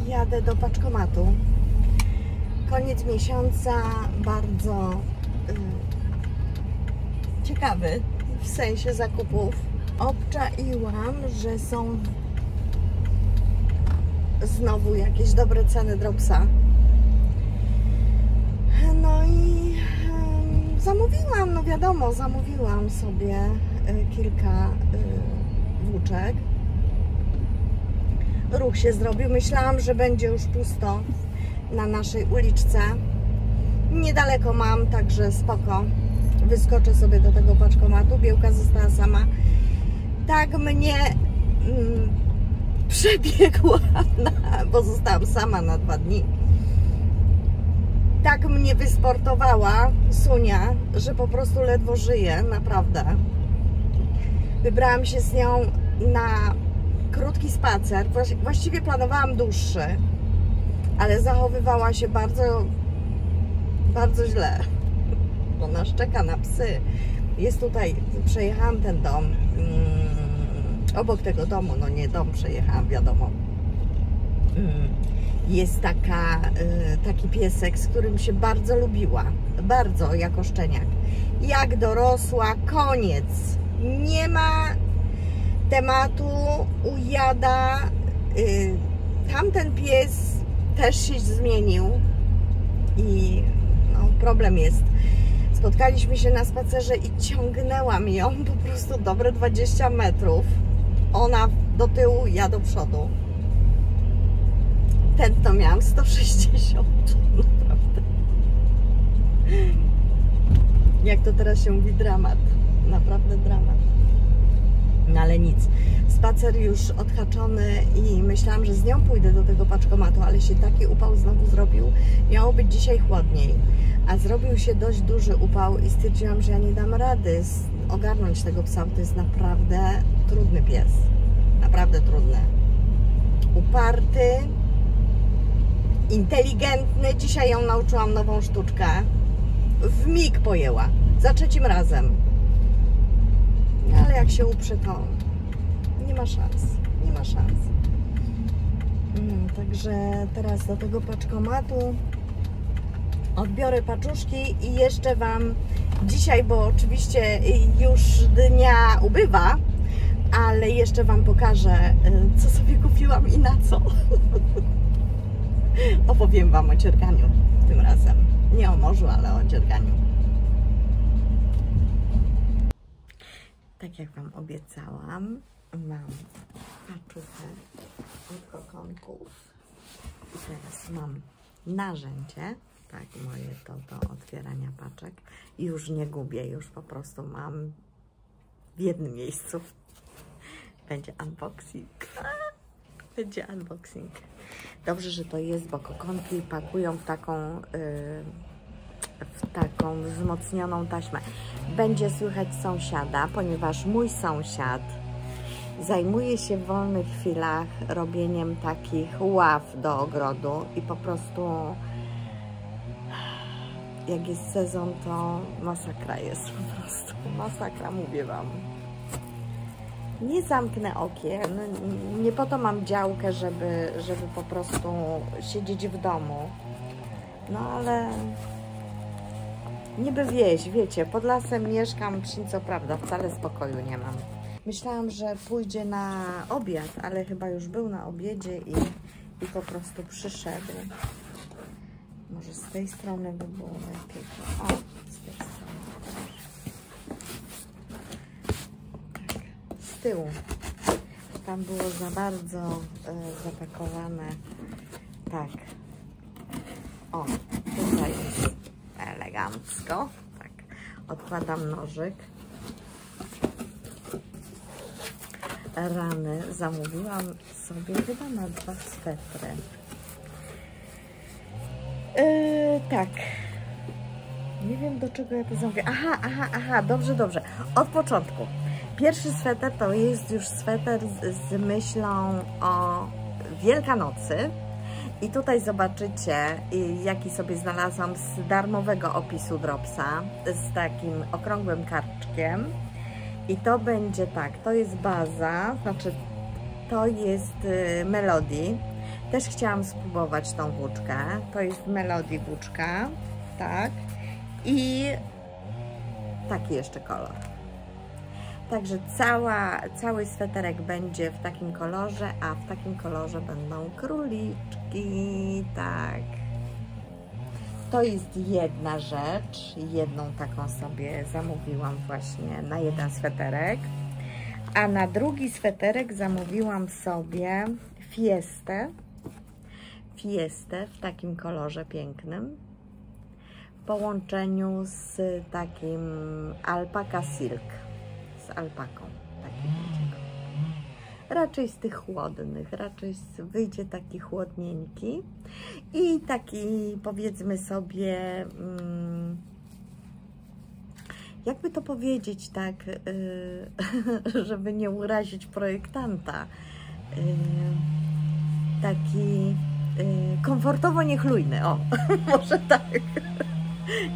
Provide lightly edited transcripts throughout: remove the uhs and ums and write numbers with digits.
jadę do paczkomatu. Koniec miesiąca, bardzo ciekawy w sensie zakupów. Obczaiłam, że są znowu jakieś dobre ceny Dropsa. No i zamówiłam, no wiadomo, zamówiłam sobie kilka włóczek. Ruch się zrobił. Myślałam, że będzie już pusto na naszej uliczce. Niedaleko mam, także spoko. Wyskoczę sobie do tego paczkomatu. Biełka została sama. Tak mnie przebiegła, bo zostałam sama na 2 dni. Tak mnie wysportowała Sunia, że po prostu ledwo żyję, naprawdę. Wybrałam się z nią na krótki spacer. Właściwie planowałam dłuższy, ale zachowywała się bardzo, bardzo źle. Ona szczeka na psy. Jest tutaj, przejechałam ten dom. Obok tego domu, no nie dom przejechałam, wiadomo. Jest taki piesek, z którym się bardzo lubiła. Bardzo, jako szczeniak. Jak dorosła, koniec. Nie ma tematu, ujada. Tamten pies też się zmienił. I no, problem jest. Spotkaliśmy się na spacerze i ciągnęłam ją po prostu dobre 20 metrów. Ona do tyłu, ja do przodu. Tętno miałam 160. Naprawdę. Jak to teraz się mówi, dramat. Naprawdę dramat. No ale nic. Spacer już odhaczony i myślałam, że z nią pójdę do tego paczkomatu, ale się taki upał znowu zrobił. Miało być dzisiaj chłodniej, a zrobił się dość duży upał i stwierdziłam, że ja nie dam rady ogarnąć tego psa, bo to jest naprawdę trudny pies. Naprawdę trudny. Uparty, inteligentny. Dzisiaj ją nauczyłam nową sztuczkę. W mig pojęła. Za 3. razem. No, ale jak się uprze, to nie ma szans. Nie ma szans. Także teraz do tego paczkomatu odbiorę paczuszki i jeszcze Wam dzisiaj, bo oczywiście już dnia ubywa, ale jeszcze Wam pokażę, co sobie kupiłam i na co. Opowiem Wam o dzierganiu tym razem. Nie o morzu, ale o dzierganiu. Tak jak Wam obiecałam, mam paczuchę od kokonków. I teraz mam narzędzie, tak, moje to do otwierania paczek. I już nie gubię, już po prostu mam w jednym miejscu. Będzie unboxing. Będzie unboxing. Dobrze, że to jest, bo kokonki pakują w taką wzmocnioną taśmę. Będzie słychać sąsiada, ponieważ mój sąsiad zajmuje się w wolnych chwilach robieniem takich ław do ogrodu i po prostu jak jest sezon, to masakra jest po prostu. Masakra, mówię Wam. Nie zamknę okien, nie po to mam działkę, żeby po prostu siedzieć w domu. No ale niby wieś, wiecie, pod lasem mieszkam, co prawda wcale spokoju nie mam. Myślałam, że pójdzie na obiad, ale chyba już był na obiedzie i po prostu przyszedł. Może z tej strony by było lepiej. O, z tej strony. Tak, z tyłu. Tam było za bardzo zapakowane. Tak. O, tutaj jest elegancko. Tak. Odkładam nożyk. Rany zamówiłam sobie chyba na 2 swetry. Tak. Nie wiem, do czego ja to zamówię. Aha, dobrze. Od początku. Pierwszy sweter to jest już sweter z myślą o Wielkanocy. I tutaj zobaczycie, jaki sobie znalazłam z darmowego opisu Dropsa, z takim okrągłym karczkiem. I to będzie tak, to jest baza, znaczy to jest Melody. Też chciałam spróbować tą włóczkę. To jest Melody włóczka, tak. I taki jeszcze kolor. Także cały sweterek będzie w takim kolorze, a w takim kolorze będą króliczki, tak. To jest jedna rzecz, jedną taką sobie zamówiłam właśnie na jeden sweterek, a na drugi sweterek zamówiłam sobie Fiestę w takim kolorze pięknym, w połączeniu z takim alpaka silk, z alpaką, taki będzie kolor. Raczej z tych chłodnych, raczej wyjdzie taki chłodnieńki i taki, powiedzmy sobie, jakby to powiedzieć tak, żeby nie urazić projektanta, taki komfortowo niechlujny, o, może tak.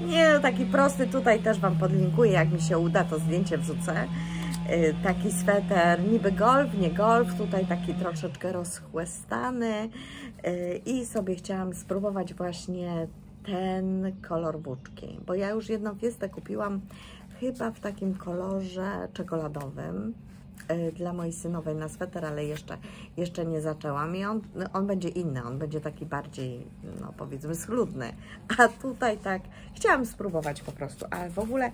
Nie, taki prosty, tutaj też Wam podlinkuję, jak mi się uda, to zdjęcie wrzucę. Taki sweter, niby golf, nie golf, tutaj taki troszeczkę rozchłestany i sobie chciałam spróbować właśnie ten kolor włóczki, bo ja już jedną fiestę kupiłam chyba w takim kolorze czekoladowym dla mojej synowej na sweter, ale jeszcze nie zaczęłam i on będzie inny, on będzie taki bardziej, no powiedzmy, schludny, a tutaj tak chciałam spróbować po prostu, ale w ogóle,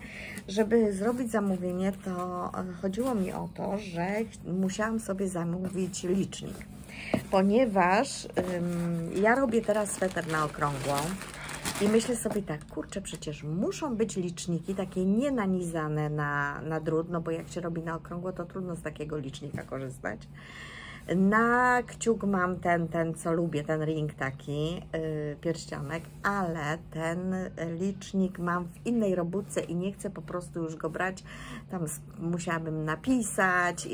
żeby zrobić zamówienie, to chodziło mi o to, że musiałam sobie zamówić licznik, ponieważ ja robię teraz sweter na okrągło i myślę sobie tak, kurczę, przecież muszą być liczniki takie nie nanizane na drut, no bo jak się robi na okrągło, to trudno z takiego licznika korzystać. Na kciuk mam ten co lubię, ten ring taki, pierścionek, ale ten licznik mam w innej robótce i nie chcę po prostu już go brać. Tam musiałabym napisać,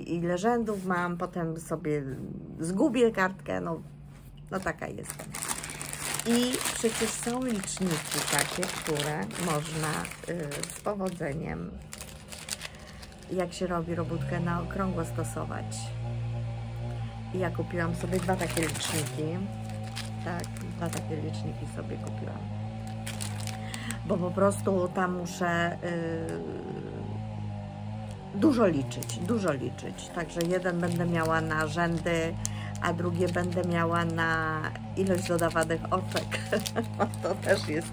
ile rzędów mam, potem sobie zgubię kartkę, no taka jestem. I przecież są liczniki takie, które można z powodzeniem, jak się robi robótkę na okrągło, stosować. I ja kupiłam sobie dwa takie liczniki. Tak, dwa takie liczniki sobie kupiłam. Bo po prostu tam muszę dużo liczyć. Także jeden będę miała na rzędy, a drugie będę miała na ilość dodawanych oczek. To też jest.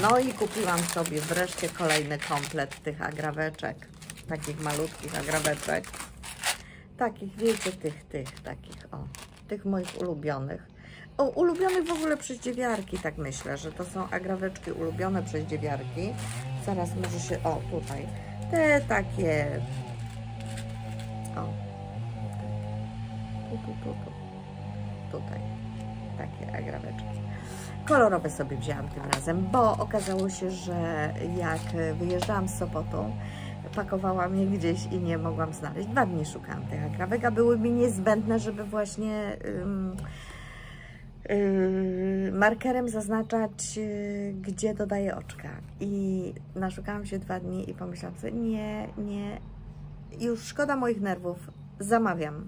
No i kupiłam sobie wreszcie kolejny komplet tych agraweczek. Takich malutkich agraweczek. Takich, wiecie, tych moich ulubionych. Ulubionych w ogóle przez dziewiarki, tak myślę, że to są agraweczki ulubione przez dziewiarki. Zaraz może się, tutaj, te takie, tutaj, takie agraweczki. Kolorowe sobie wzięłam tym razem, bo okazało się, że jak wyjeżdżałam z Sopotu, pakowałam je gdzieś i nie mogłam znaleźć. 2 dni szukałam tych agrawek, a były mi niezbędne, żeby właśnie markerem zaznaczać, gdzie dodaję oczka. I naszukałam się 2 dni i pomyślałam sobie, nie, już szkoda moich nerwów, zamawiam.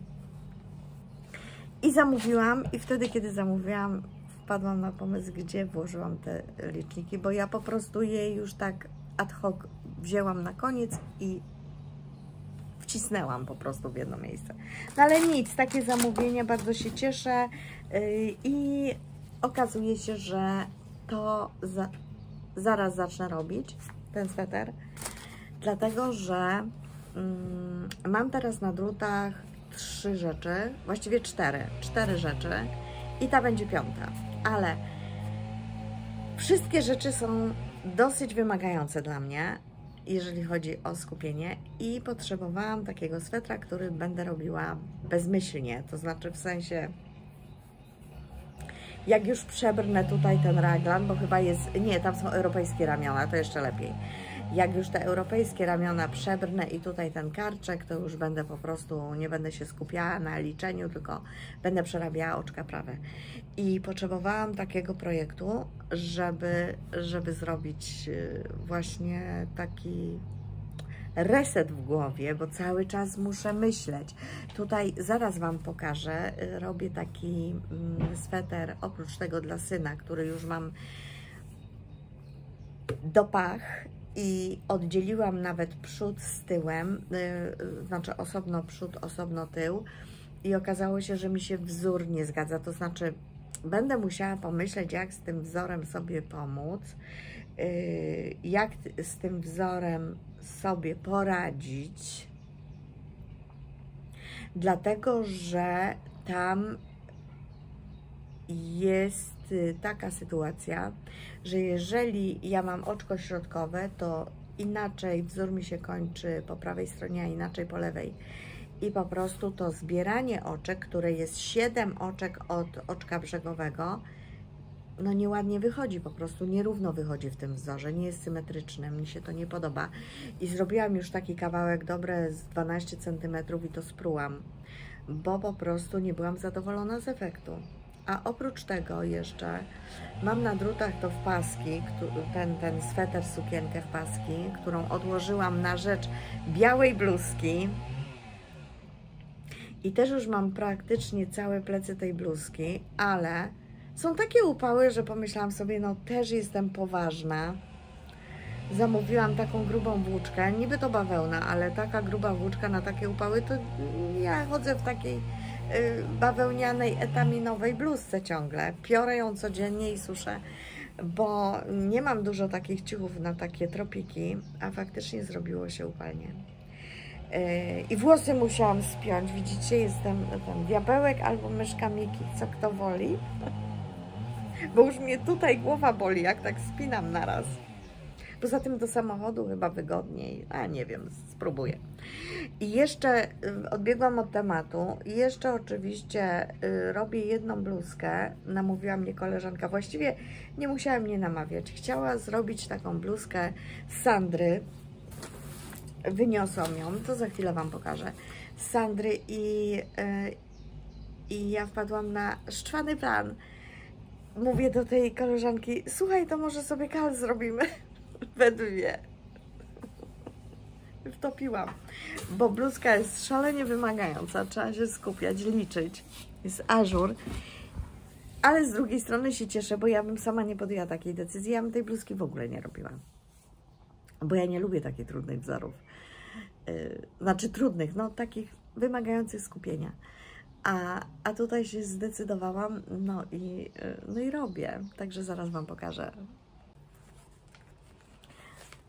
I zamówiłam i wtedy, kiedy zamówiłam, wpadłam na pomysł, gdzie włożyłam te liczniki, bo ja po prostu je już tak ad hoc wzięłam na koniec i wcisnęłam po prostu w jedno miejsce. No ale nic, takie zamówienie, bardzo się cieszę i okazuje się, że to zaraz zacznę robić, ten sweter, dlatego, że mam teraz na drutach 3 rzeczy, właściwie 4 rzeczy i ta będzie 5, ale wszystkie rzeczy są dosyć wymagające dla mnie, jeżeli chodzi o skupienie i potrzebowałam takiego swetra, który będę robiła bezmyślnie, to znaczy w sensie, jak już przebrnę tutaj ten raglan, bo chyba jest, nie, tam są europejskie ramiona, to jeszcze lepiej. Jak już te europejskie ramiona przebrnę i tutaj ten karczek, to już będę po prostu, nie będę się skupiała na liczeniu, tylko będę przerabiała oczka prawe. I potrzebowałam takiego projektu, żeby zrobić właśnie reset w głowie, bo cały czas muszę myśleć. Tutaj zaraz Wam pokażę, robię taki sweter, oprócz tego dla syna, który już mam do pach i oddzieliłam nawet przód z tyłem, znaczy osobno przód, osobno tył i okazało się, że mi się wzór nie zgadza, to znaczy będę musiała pomyśleć, jak z tym wzorem sobie pomóc, jak z tym wzorem sobie poradzić, dlatego że tam jest taka sytuacja, że jeżeli ja mam oczko środkowe, to inaczej wzór mi się kończy po prawej stronie, a inaczej po lewej. I po prostu to zbieranie oczek, które jest 7 oczek od oczka brzegowego, no nieładnie wychodzi, po prostu nierówno wychodzi w tym wzorze, nie jest symetryczne, mi się to nie podoba. I zrobiłam już taki kawałek dobre z 12 cm i to sprułam, bo po prostu nie byłam zadowolona z efektu. A oprócz tego jeszcze mam na drutach to w paski, ten sweter, sukienkę w paski, którą odłożyłam na rzecz białej bluzki. I też już mam praktycznie całe plecy tej bluzki, ale są takie upały, że pomyślałam sobie, no też jestem poważna. Zamówiłam taką grubą włóczkę, niby to bawełna, ale taka gruba włóczka na takie upały, to ja chodzę w takiej bawełnianej, etaminowej bluzce ciągle. Piorę ją codziennie i suszę, bo nie mam dużo takich ciuchów na takie tropiki, a faktycznie zrobiło się upalnie. I włosy musiałam spiąć, widzicie, jestem ten diabełek albo myszka Miki, co kto woli, bo już mnie tutaj głowa boli, jak tak spinam naraz. Poza tym do samochodu chyba wygodniej, a nie wiem, spróbuję. I jeszcze odbiegłam od tematu i jeszcze oczywiście robię jedną bluzkę, namówiła mnie koleżanka, właściwie nie musiała mnie namawiać, chciała zrobić taką bluzkę z Sandry, wyniosą ją, to za chwilę Wam pokażę, z Sandry i ja wpadłam na szczwany plan. Mówię do tej koleżanki, słuchaj, to może sobie kal zrobimy we dwie. Wtopiłam, bo bluzka jest szalenie wymagająca, trzeba się skupiać, liczyć, jest ażur, ale z drugiej strony się cieszę, bo ja bym sama nie podjęła takiej decyzji, ja bym tej bluzki w ogóle nie robiła, bo ja nie lubię takich trudnych wzorów, znaczy trudnych, no takich wymagających skupienia, a tutaj się zdecydowałam, no i robię, także zaraz Wam pokażę.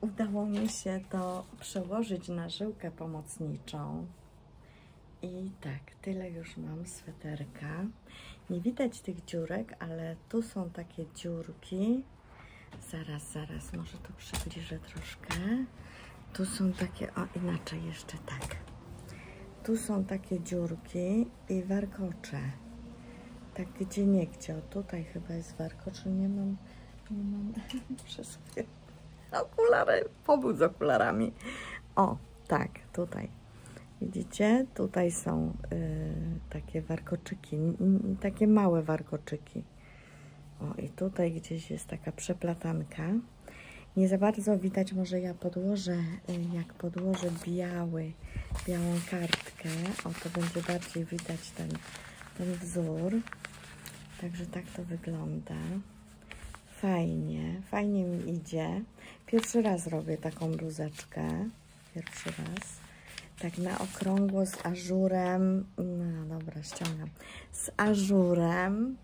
Udało mi się to przełożyć na żyłkę pomocniczą i tak, tyle już mam sweterka. Nie widać tych dziurek, ale tu są takie dziurki. Zaraz, może to przybliżę troszkę. Tu są takie, o inaczej jeszcze tak. Tu są takie dziurki i warkocze. Tak gdzieniegdzie, o tutaj chyba jest warkocz, nie mam przez chwilę. Okulary, pobudź z okularami. O, tak, tutaj. Widzicie? Tutaj są takie warkoczyki, takie małe warkoczyki. O, i tutaj gdzieś jest taka przeplatanka. Nie za bardzo widać, może ja podłożę, jak podłożę białą kartkę, o, to będzie bardziej widać ten wzór. Także tak to wygląda. Fajnie mi idzie. Pierwszy raz robię taką bluzeczkę. Pierwszy raz. Tak na okrągło z ażurem. No dobra, ściągam. Z ażurem.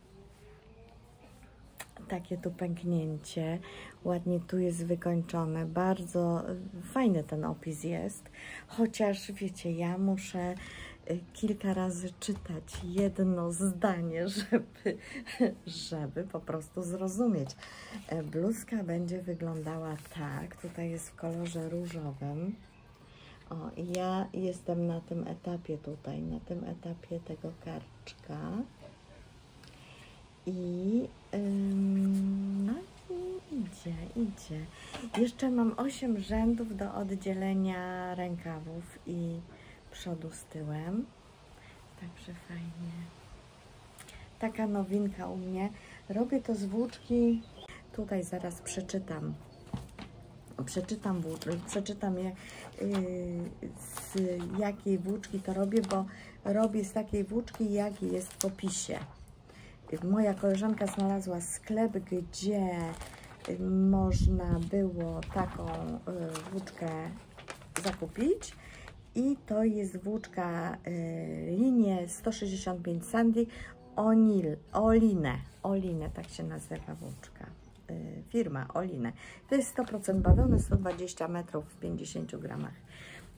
Takie tu pęknięcie. Ładnie tu jest wykończone. Bardzo fajny ten opis jest. Chociaż wiecie, ja muszę kilka razy czytać jedno zdanie, żeby po prostu zrozumieć. Bluzka będzie wyglądała tak. Tutaj jest w kolorze różowym. O, i ja jestem na tym etapie tutaj, na tym etapie tego karczka. I no i idzie. Jeszcze mam 8 rzędów do oddzielenia rękawów i przodu z tyłem. Także fajnie. Taka nowinka u mnie. Robię to z włóczki. Tutaj zaraz przeczytam przeczytam z jakiej włóczki to robię, bo robię z takiej włóczki, jak jest w opisie. Moja koleżanka znalazła sklep, gdzie można było taką włóczkę zakupić i to jest włóczka linie 165 Sandy Oline, tak się nazywa włóczka. Firma Oline. To jest 100% bawełny, 120 metrów w 50 gramach.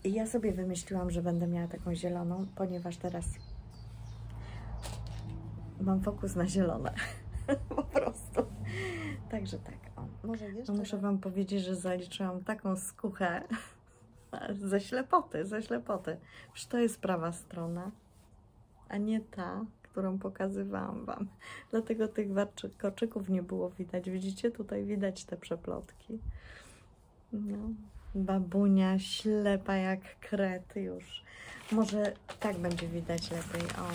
I ja sobie wymyśliłam, że będę miała taką zieloną, ponieważ teraz mam fokus na zielone. Po prostu. Także tak. O, może jeszcze muszę Wam powiedzieć, że zaliczyłam taką skuchę ze ślepoty. Przecież to jest prawa strona, a nie ta, którą pokazywałam Wam. Dlatego tych koczyków nie było widać. Widzicie? Tutaj widać te przeplotki. No. Babunia ślepa jak kret już. Może tak będzie widać lepiej. O,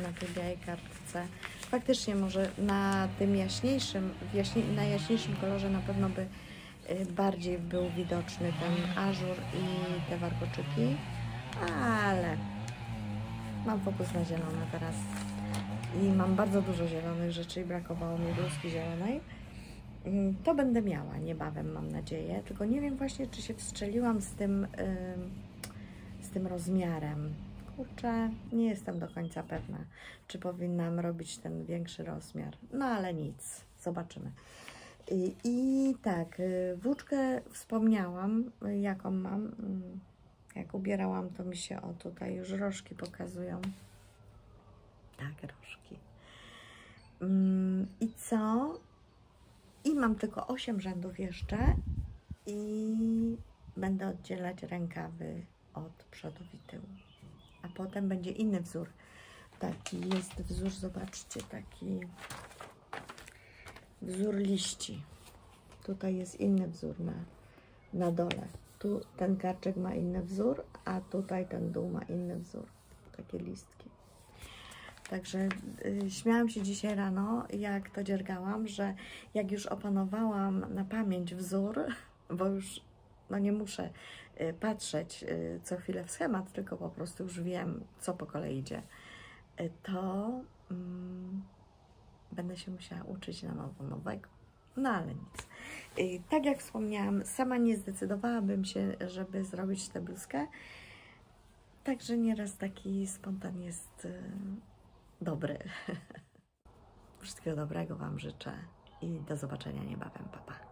na tej białej kartce. Faktycznie może na tym jaśniejszym, na jaśniejszym kolorze na pewno by bardziej był widoczny ten ażur i te warkoczyki. Ale mam fokus na zielone teraz. I mam bardzo dużo zielonych rzeczy i brakowało mi bluzki zielonej. To będę miała niebawem, mam nadzieję. Tylko nie wiem właśnie, czy się wstrzeliłam z tym rozmiarem. Kurczę, nie jestem do końca pewna, czy powinnam robić ten większy rozmiar. No ale nic, zobaczymy. I tak, włóczkę wspomniałam, jaką mam. Jak ubierałam, to mi się, o tutaj już rożki pokazują. Tak, rożki. I co? I mam tylko 8 rzędów jeszcze i będę oddzielać rękawy od przodów i tyłu. A potem będzie inny wzór. Taki jest wzór, zobaczcie, taki wzór liści. Tutaj jest inny wzór na dole. Tu ten karczek ma inny wzór, a tutaj ten dół ma inny wzór. Takie listki. Także śmiałam się dzisiaj rano, jak to dziergałam, że jak już opanowałam na pamięć wzór, bo już no nie muszę patrzeć co chwilę w schemat, tylko po prostu już wiem, co po kolei idzie, to będę się musiała uczyć na nowo nowego. No ale nic. Tak jak wspomniałam, sama nie zdecydowałabym się, żeby zrobić tę bluzkę. Także nieraz taki spontan jest dobry. Wszystkiego dobrego Wam życzę i do zobaczenia niebawem. Pa, pa.